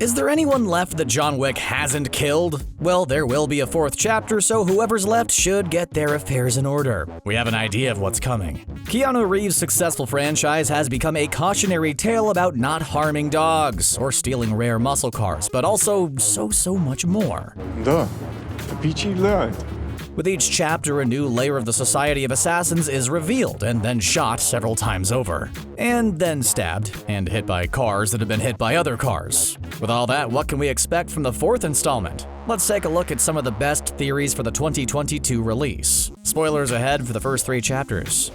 Is there anyone left that John Wick hasn't killed? Well, there will be a fourth chapter, so whoever's left should get their affairs in order. We have an idea of what's coming. Keanu Reeves' successful franchise has become a cautionary tale about not harming dogs or stealing rare muscle cars, but also so much more. Да, Пичи лад. With each chapter, a new layer of the Society of Assassins is revealed and then shot several times over. And then stabbed and hit by cars that have been hit by other cars. With all that, what can we expect from the fourth installment? Let's take a look at some of the best theories for the 2022 release. Spoilers ahead for the first 3 chapters.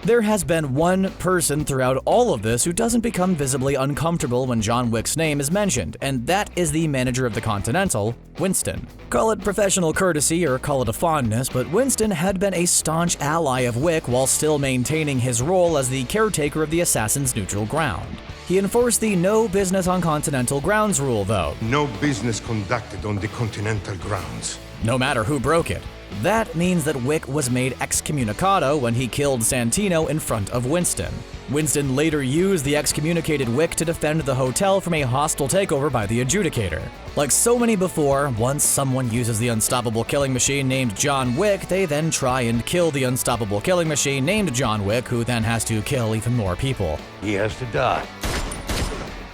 There has been one person throughout all of this who doesn't become visibly uncomfortable when John Wick's name is mentioned, and that is the manager of the Continental, Winston. Call it professional courtesy or call it a fondness, but Winston had been a staunch ally of Wick while still maintaining his role as the caretaker of the Assassin's neutral ground. He enforced the no business on Continental grounds rule, though. No business conducted on the Continental grounds. No matter who broke it. That means that Wick was made excommunicado when he killed Santino in front of Winston. Winston later used the excommunicated Wick to defend the hotel from a hostile takeover by the Adjudicator. Like so many before, once someone uses the unstoppable killing machine named John Wick, they then try and kill the unstoppable killing machine named John Wick, who then has to kill even more people. He has to die.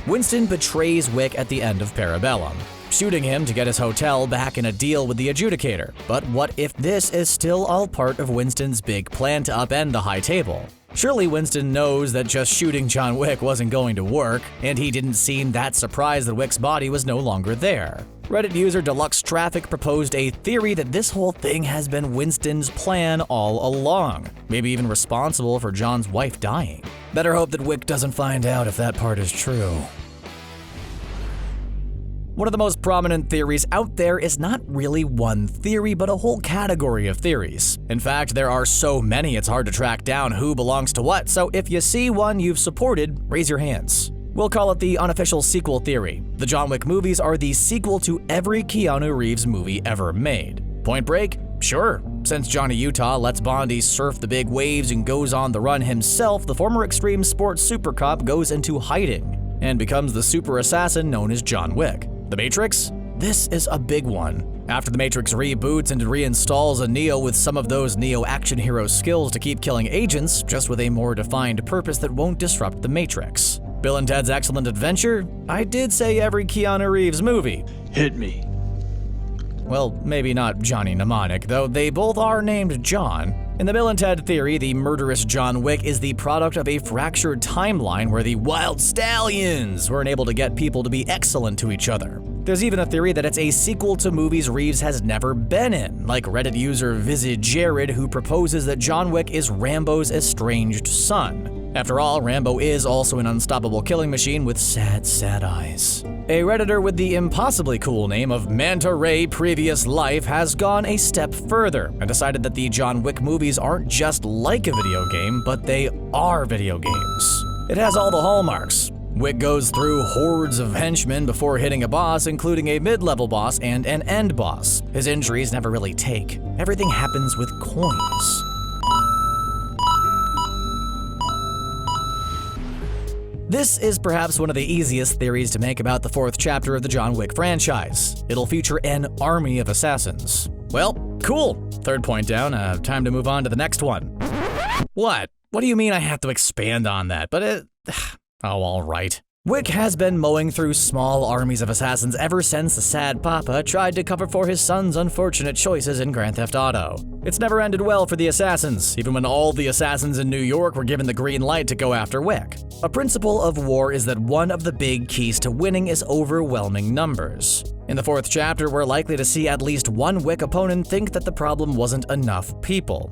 Winston betrays Wick at the end of Parabellum, shooting him to get his hotel back in a deal with the Adjudicator. But what if this is still all part of Winston's big plan to upend the High Table? Surely Winston knows that just shooting John Wick wasn't going to work, and he didn't seem that surprised that Wick's body was no longer there. Reddit user Deluxe Traffic proposed a theory that this whole thing has been Winston's plan all along, maybe even responsible for John's wife dying. Better hope that Wick doesn't find out if that part is true. One of the most prominent theories out there is not really one theory, but a whole category of theories. In fact, there are so many it's hard to track down who belongs to what, so if you see one you've supported, raise your hands. We'll call it the unofficial sequel theory. The John Wick movies are the sequel to every Keanu Reeves movie ever made. Point Break? Sure. Since Johnny Utah lets Bondi surf the big waves and goes on the run himself, the former extreme sports super cop goes into hiding and becomes the super assassin known as John Wick. The Matrix? This is a big one. After The Matrix reboots and reinstalls a Neo with some of those Neo action hero skills to keep killing agents, just with a more defined purpose that won't disrupt the Matrix. Bill and Ted's Excellent Adventure? I did say every Keanu Reeves movie. Hit me. Well, maybe not Johnny Mnemonic, though they both are named John. In the Bill and Ted theory, the murderous John Wick is the product of a fractured timeline where the Wild Stallions weren't able to get people to be excellent to each other. There's even a theory that it's a sequel to movies Reeves has never been in, like Reddit user Visage Jared, who proposes that John Wick is Rambo's estranged son. After all, Rambo is also an unstoppable killing machine with sad eyes. A Redditor with the impossibly cool name of Manta Ray Previous Life has gone a step further and decided that the John Wick movies aren't just like a video game, but they are video games. It has all the hallmarks. Wick goes through hordes of henchmen before hitting a boss, including a mid-level boss and an end boss. His injuries never really take. Everything happens with coins. This is perhaps one of the easiest theories to make about the fourth chapter of the John Wick franchise. It'll feature an army of assassins. Well, cool. Third point down, time to move on to the next one. What? What do you mean I have to expand on that? But oh, all right. Wick has been mowing through small armies of assassins ever since the sad papa tried to cover for his son's unfortunate choices in Grand Theft Auto. It's never ended well for the assassins, even when all the assassins in New York were given the green light to go after Wick. A principle of war is that one of the big keys to winning is overwhelming numbers. In the fourth chapter, we're likely to see at least one Wick opponent think that the problem wasn't enough people.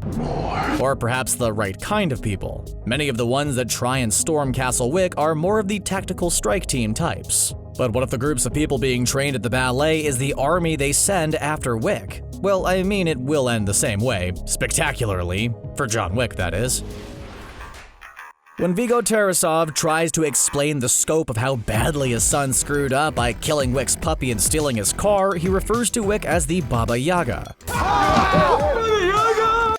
Or perhaps the right kind of people. Many of the ones that try and storm Castle Wick are more of the tactical strike team types. But what if the groups of people being trained at the ballet is the army they send after Wick? Well, I mean, it will end the same way, spectacularly, for John Wick, that is. When Viggo Tarasov tries to explain the scope of how badly his son screwed up by killing Wick's puppy and stealing his car, he refers to Wick as the Baba Yaga.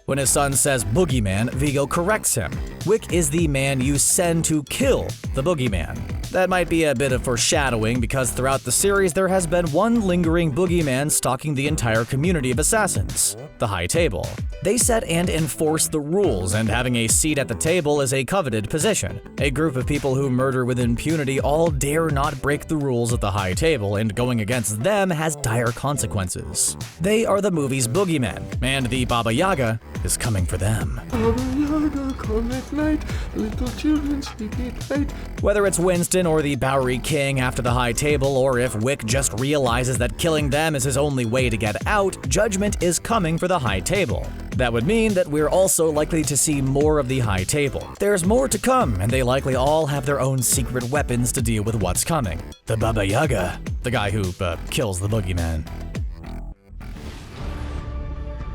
When his son says boogeyman, Vigo corrects him. Wick is the man you send to kill the boogeyman. That might be a bit of foreshadowing because throughout the series there has been one lingering boogeyman stalking the entire community of assassins, the High Table. They set and enforce the rules, and having a seat at the table is a coveted position. A group of people who murder with impunity all dare not break the rules of the High Table, and going against them has dire consequences. They are the movie's boogeymen, and the Baba Yaga is coming for them. Baba Yaga, come at night, little children sleep at night. Whether it's Winston or the Bowrey King after the High Table, or if Wick just realizes that killing them is his only way to get out, judgment is coming for the High Table. That would mean that we're also likely to see more of the High Table. There's more to come, and they likely all have their own secret weapons to deal with what's coming. The Baba Yaga, the guy who kills the boogeyman.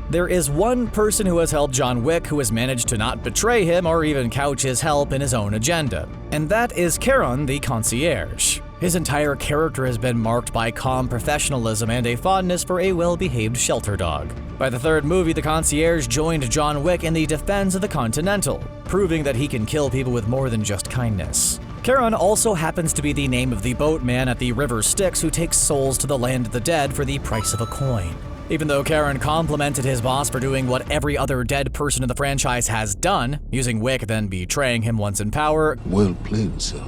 There is one person who has helped John Wick who has managed to not betray him or even couch his help in his own agenda, and that is Charon, the Concierge. His entire character has been marked by calm professionalism and a fondness for a well-behaved shelter dog. By the third movie, the Concierge joined John Wick in the defense of the Continental, proving that he can kill people with more than just kindness. Charon also happens to be the name of the boatman at the River Styx who takes souls to the land of the dead for the price of a coin. Even though Charon complimented his boss for doing what every other dead person in the franchise has done, using Wick then betraying him once in power, well played, sir.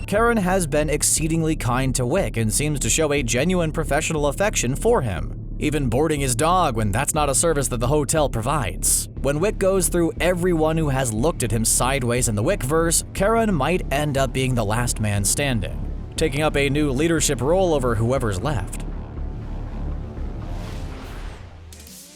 Charon has been exceedingly kind to Wick and seems to show a genuine professional affection for him, even boarding his dog when that's not a service that the hotel provides. When Wick goes through everyone who has looked at him sideways in the Wickverse, Charon might end up being the last man standing, taking up a new leadership role over whoever's left.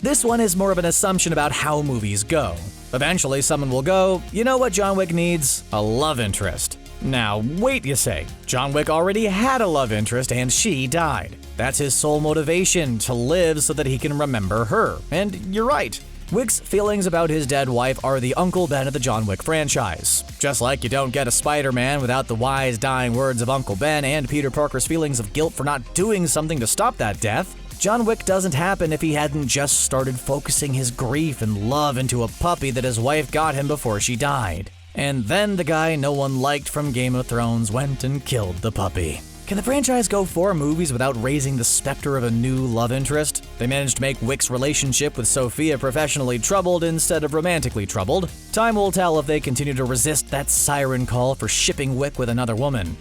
This one is more of an assumption about how movies go. Eventually someone will go, you know what John Wick needs? A love interest. Now wait, you say. John Wick already had a love interest and she died. That's his sole motivation, to live so that he can remember her. And you're right. Wick's feelings about his dead wife are the Uncle Ben of the John Wick franchise. Just like you don't get a Spider-Man without the wise dying words of Uncle Ben and Peter Parker's feelings of guilt for not doing something to stop that death, John Wick doesn't happen if he hadn't just started focusing his grief and love into a puppy that his wife got him before she died. And then the guy no one liked from Game of Thrones went and killed the puppy. Can the franchise go 4 movies without raising the specter of a new love interest? They managed to make Wick's relationship with Sophia professionally troubled instead of romantically troubled. Time will tell if they continue to resist that siren call for shipping Wick with another woman.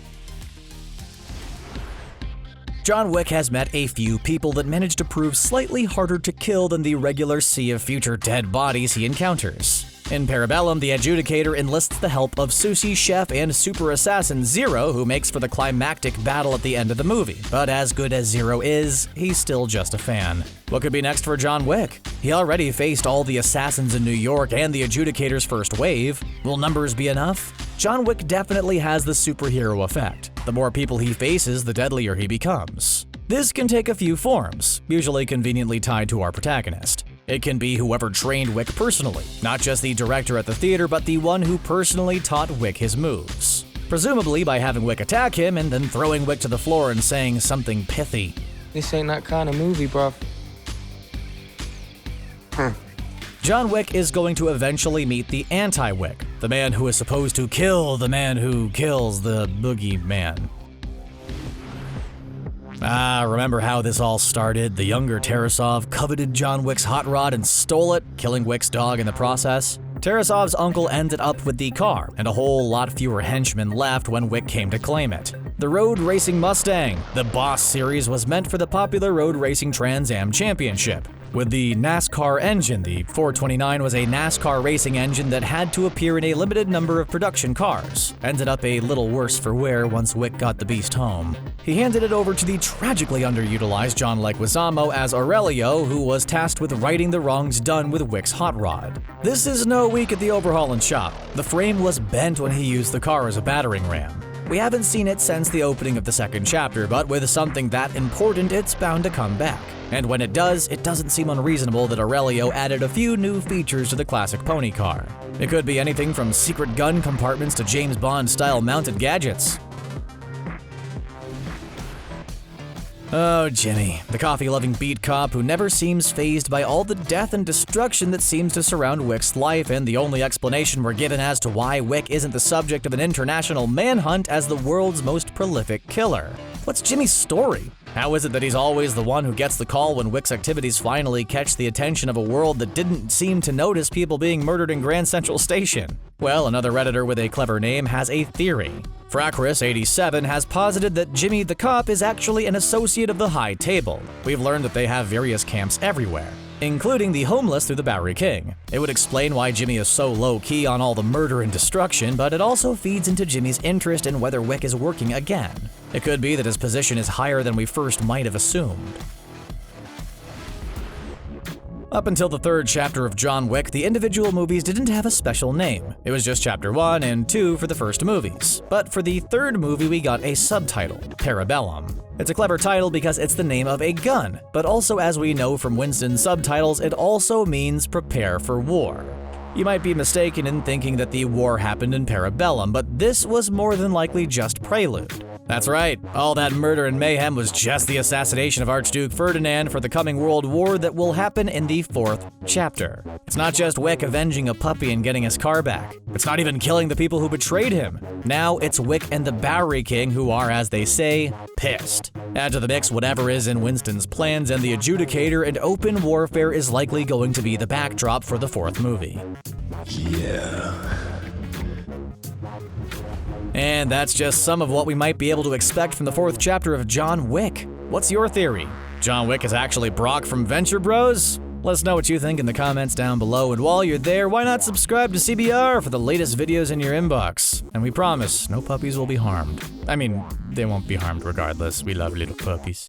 John Wick has met a few people that manage to prove slightly harder to kill than the regular sea of future dead bodies he encounters. In Parabellum, the Adjudicator enlists the help of sushi chef and super assassin Zero, who makes for the climactic battle at the end of the movie. But as good as Zero is, he's still just a fan. What could be next for John Wick? He already faced all the assassins in New York and the Adjudicator's first wave. Will numbers be enough? John Wick definitely has the superhero effect. The more people he faces, the deadlier he becomes. This can take a few forms, usually conveniently tied to our protagonist. It can be whoever trained Wick personally, not just the director at the theater, but the one who personally taught Wick his moves. Presumably by having Wick attack him and then throwing Wick to the floor and saying something pithy. This ain't that kind of movie, bruv. John Wick is going to eventually meet the anti-Wick, the man who is supposed to kill the man who kills the boogeyman. Remember how this all started? The younger Tarasov coveted John Wick's hot rod and stole it, killing Wick's dog in the process. Tarasov's uncle ended up with the car, and a whole lot fewer henchmen left when Wick came to claim it. The road racing Mustang, the Boss series, was meant for the popular road racing Trans Am Championship. With the NASCAR engine, the 429 was a NASCAR racing engine that had to appear in a limited number of production cars. Ended up a little worse for wear once Wick got the beast home. He handed it over to the tragically underutilized John Leguizamo as Aurello, who was tasked with righting the wrongs done with Wick's hot rod. This is no week at the overhauling shop. The frame was bent when he used the car as a battering ram. We haven't seen it since the opening of the second chapter, but with something that important, it's bound to come back. And when it does, it doesn't seem unreasonable that Aurelio added a few new features to the classic pony car. It could be anything from secret gun compartments to James Bond-style mounted gadgets. Oh, Jimmy, the coffee-loving beat cop who never seems fazed by all the death and destruction that seems to surround Wick's life, and the only explanation we're given as to why Wick isn't the subject of an international manhunt as the world's most prolific killer. What's Jimmy's story? How is it that he's always the one who gets the call when Wick's activities finally catch the attention of a world that didn't seem to notice people being murdered in Grand Central Station? Well, another Redditor with a clever name has a theory. Fracris87 has posited that Jimmy the cop is actually an associate of the High Table. We've learned that they have various camps everywhere, including the homeless through the Bowrey King. It would explain why Jimmy is so low-key on all the murder and destruction, but it also feeds into Jimmy's interest in whether Wick is working again. It could be that his position is higher than we first might have assumed. Up until the third chapter of John Wick, the individual movies didn't have a special name. It was just Chapter 1 and 2 for the first movies. But for the third movie, we got a subtitle, Parabellum. It's a clever title because it's the name of a gun, but also, as we know from Winston's subtitles, it also means prepare for war. You might be mistaken in thinking that the war happened in Parabellum, but this was more than likely just prelude. That's right, all that murder and mayhem was just the assassination of Archduke Ferdinand for the coming World War that will happen in the fourth chapter. It's not just Wick avenging a puppy and getting his car back. It's not even killing the people who betrayed him. Now it's Wick and the Bowrey King who are, as they say, pissed. Add to the mix whatever is in Winston's plans, and the Adjudicator and open warfare is likely going to be the backdrop for the fourth movie. Yeah. And that's just some of what we might be able to expect from the fourth chapter of John Wick. What's your theory? John Wick is actually Brock from Venture Bros? Let us know what you think in the comments down below, and while you're there, why not subscribe to CBR for the latest videos in your inbox? And we promise, no puppies will be harmed. I mean, they won't be harmed regardless. We love little puppies.